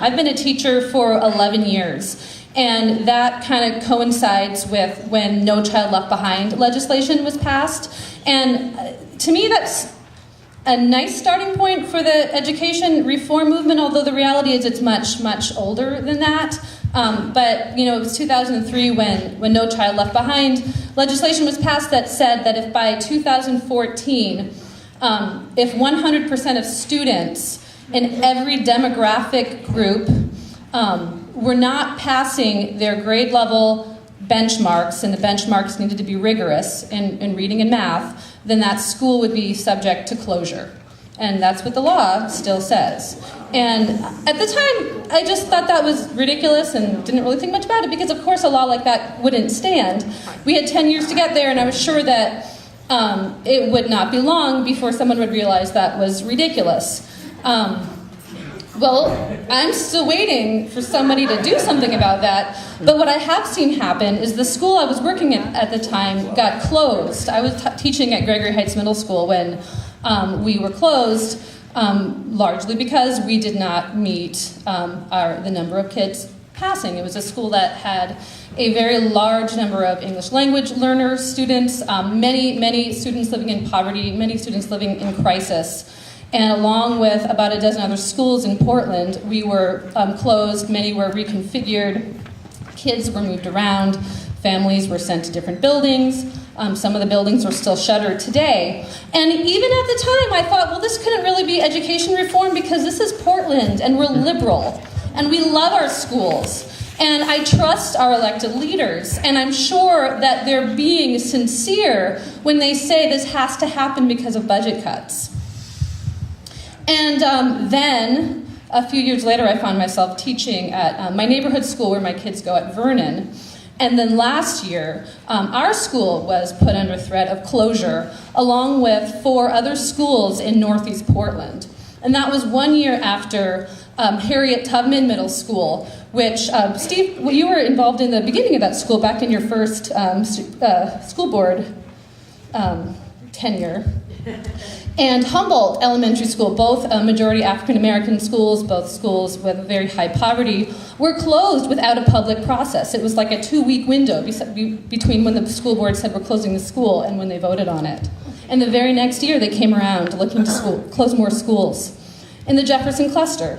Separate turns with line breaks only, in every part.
I've been a teacher for 11 years, and that kind of coincides with when No Child Left Behind legislation was passed. And to me, that's a nice starting point for the education reform movement, although the reality is it's much, much older than that. But it was 2003 when No Child Left Behind legislation was passed that said that if by 2014, if 100% of students in every demographic group were not passing their grade level benchmarks, and the benchmarks needed to be rigorous in reading and math, then that school would be subject to closure. And that's what the law still says. And at the time, I just thought that was ridiculous and didn't really think much about it because, of course, a law like that wouldn't stand. We had 10 years to get there, and I was sure that it would not be long before someone would realize that was ridiculous. Well, I'm still waiting for somebody to do something about that. But what I have seen happen is the school I was working at the time got closed. I was teaching at Gregory Heights Middle School when we were closed, largely because we did not meet the number of kids passing. It was a school that had a very large number of English language learners, students, many students living in poverty, many students living in crisis. And along with about a dozen other schools in Portland, we were closed, many were reconfigured, kids were moved around, families were sent to different buildings. Some of the buildings are still shuttered today. And even at the time, I thought, well, this couldn't really be education reform because this is Portland, and we're liberal, and we love our schools. And I trust our elected leaders, and I'm sure that they're being sincere when they say this has to happen because of budget cuts. And then, a few years later, I found myself teaching at my neighborhood school where my kids go at Vernon. And then last year, our school was put under threat of closure, along with 4 other schools in Northeast Portland. And that was 1 year after Harriet Tubman Middle School, which, Steve, you were involved in the beginning of that school back in your first school board tenure. And Humboldt Elementary School, both majority African-American schools, both schools with very high poverty, were closed without a public process. It was like a 2-week window between when the school board said we're closing the school and when they voted on it. And the very next year, they came around looking to close more schools in the Jefferson cluster.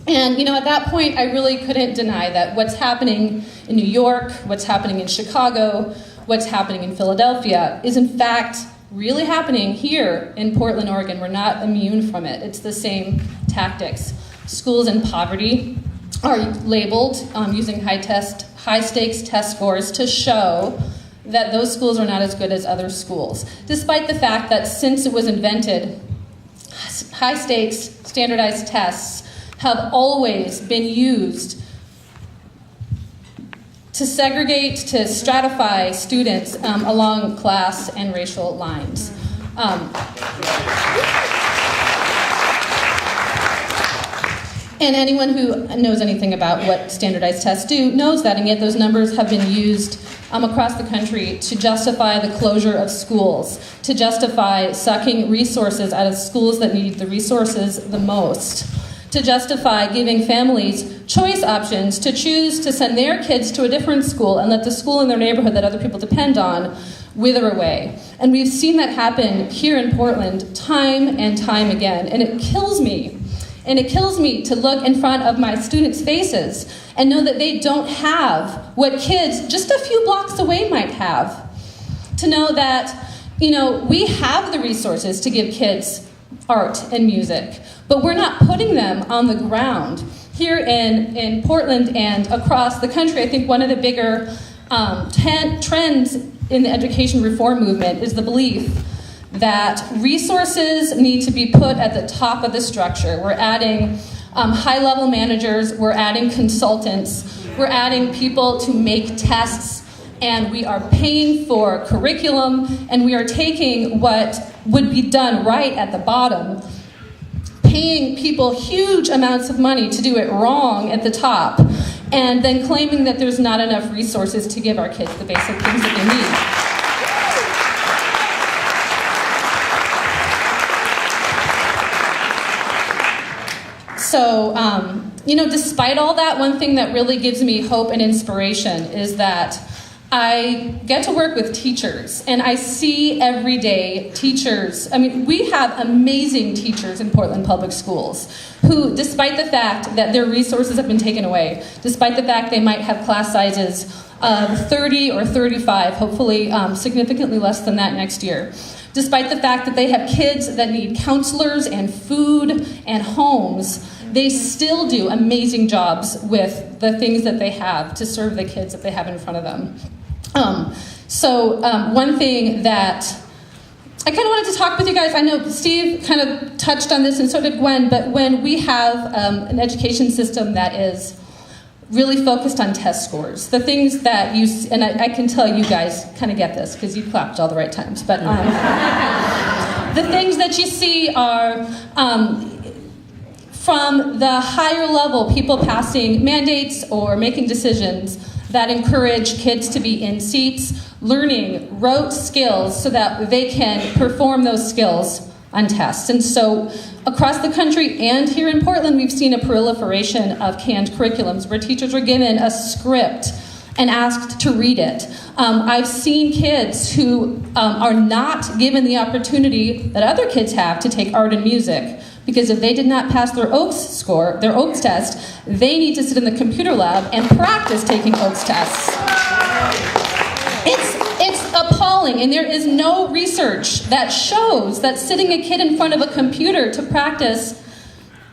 And, at that point, I really couldn't deny that what's happening in New York, what's happening in Chicago, what's happening in Philadelphia is, in fact, really happening here in Portland, Oregon. We're not immune from it. It's the same tactics. Schools in poverty are labeled using high-stakes test scores to show that those schools are not as good as other schools, despite the fact that since it was invented, high-stakes standardized tests have always been used to segregate, to stratify students along class and racial lines. And anyone who knows anything about what standardized tests do knows that, and yet those numbers have been used across the country to justify the closure of schools, to justify sucking resources out of schools that need the resources the most, to justify giving families choice options to choose to send their kids to a different school and let the school in their neighborhood that other people depend on wither away. And we've seen that happen here in Portland time and time again. And it kills me. And it kills me to look in front of my students' faces and know that they don't have what kids just a few blocks away might have. To know that, we have the resources to give kids art and music, but we're not putting them on the ground. Here in Portland and across the country, I think one of the bigger trends in the education reform movement is the belief that resources need to be put at the top of the structure. We're adding high-level managers, we're adding consultants, we're adding people to make tests, and we are paying for curriculum, and we are taking what would be done right at the bottom, paying people huge amounts of money to do it wrong at the top, and then claiming that there's not enough resources to give our kids the basic things that they need. So despite all that, one thing that really gives me hope and inspiration is that I get to work with teachers, and I see every day teachers. I mean, we have amazing teachers in Portland Public Schools who, despite the fact that their resources have been taken away, despite the fact they might have class sizes of 30 or 35, hopefully significantly less than that next year, despite the fact that they have kids that need counselors and food and homes, they still do amazing jobs with the things that they have to serve the kids that they have in front of them. One thing that I kind of wanted to talk with you guys, I know Steve kind of touched on this and so did Gwen, but when we have an education system that is really focused on test scores, the things that you, and I can tell you guys kind of get this because you clapped all the right times, but the things that you see are from the higher level, people passing mandates or making decisions that encourage kids to be in seats, learning rote skills so that they can perform those skills on tests. And so across the country and here in Portland, we've seen a proliferation of canned curriculums where teachers are given a script and asked to read it. I've seen kids who are not given the opportunity that other kids have to take art and music, because if they did not pass their OAKS test, they need to sit in the computer lab and practice taking OAKS tests. It's appalling, and there is no research that shows that sitting a kid in front of a computer to practice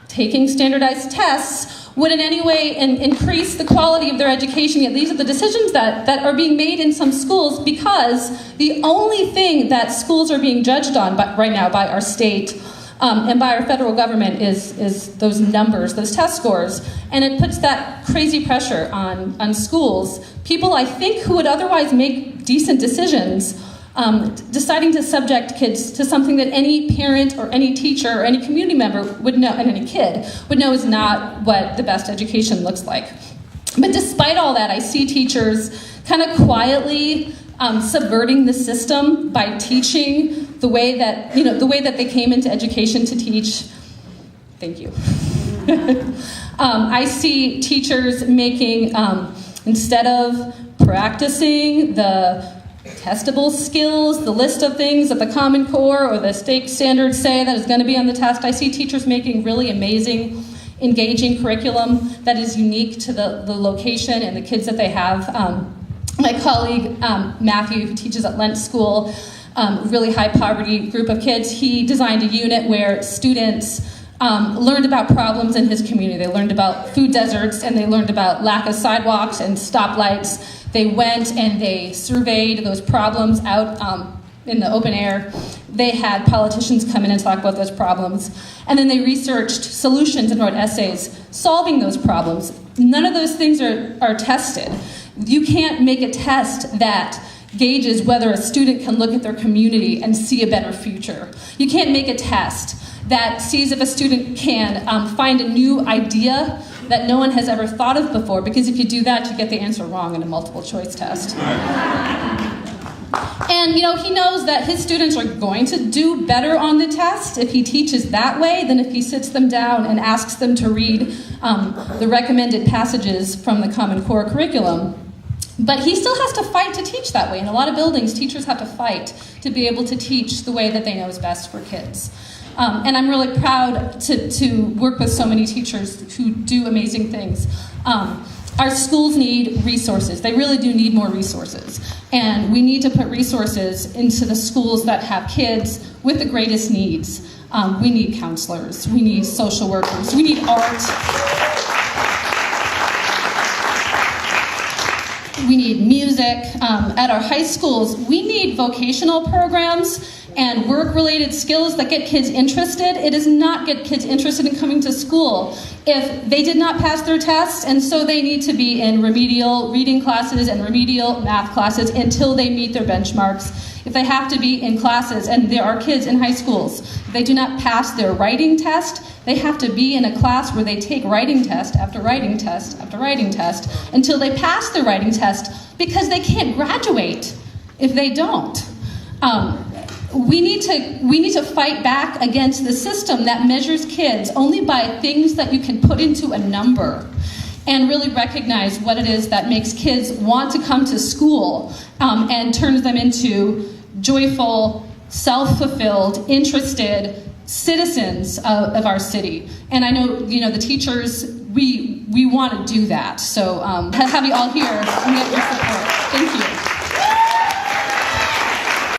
taking standardized tests would in any way increase the quality of their education. Yet these are the decisions that are being made in some schools, because the only thing that schools are being judged on right now by our state and by our federal government is those numbers, those test scores. And it puts that crazy pressure on schools. People, I think, who would otherwise make decent decisions, deciding to subject kids to something that any parent or any teacher or any community member would know, and any kid would know is not what the best education looks like. But despite all that, I see teachers kind of quietly subverting the system by teaching the way that they came into education to teach. Thank you. I see teachers making, instead of practicing the testable skills, the list of things that the Common Core or the state standards say that is going to be on the test, I see teachers making really amazing, engaging curriculum that is unique to the location and the kids that they have. My colleague, Matthew, who teaches at Lent School, really high poverty group of kids, he designed a unit where students learned about problems in his community. They learned about food deserts, and they learned about lack of sidewalks and stoplights. They went and they surveyed those problems out in the open air. They had politicians come in and talk about those problems. And then they researched solutions and wrote essays solving those problems. None of those things are tested. You can't make a test that gauges whether a student can look at their community and see a better future. You can't make a test that sees if a student can find a new idea that no one has ever thought of before, because if you do that, you get the answer wrong in a multiple choice test. And he knows that his students are going to do better on the test if he teaches that way than if he sits them down and asks them to read the recommended passages from the Common Core curriculum. But he still has to fight to teach that way. In a lot of buildings, teachers have to fight to be able to teach the way that they know is best for kids. And I'm really proud to work with so many teachers who do amazing things. Our schools need resources. They really do need more resources. And we need to put resources into the schools that have kids with the greatest needs. We need counselors. We need social workers. We need art. We need music. At our high schools, we need vocational programs and work-related skills that get kids interested. It does not get kids interested in coming to school if they did not pass their tests, and so they need to be in remedial reading classes and remedial math classes until they meet their benchmarks. If they have to be in classes, and there are kids in high schools, if they do not pass their writing test, they have to be in a class where they take writing test after writing test after writing test until they pass their writing test, because they can't graduate if they don't. we need to fight back against the system that measures kids only by things that you can put into a number, and really recognize what it is that makes kids want to come to school, and turns them into joyful, self-fulfilled, interested citizens of our city. And I know, the teachers, we want to do that. So have you all here and get your support. Thank you.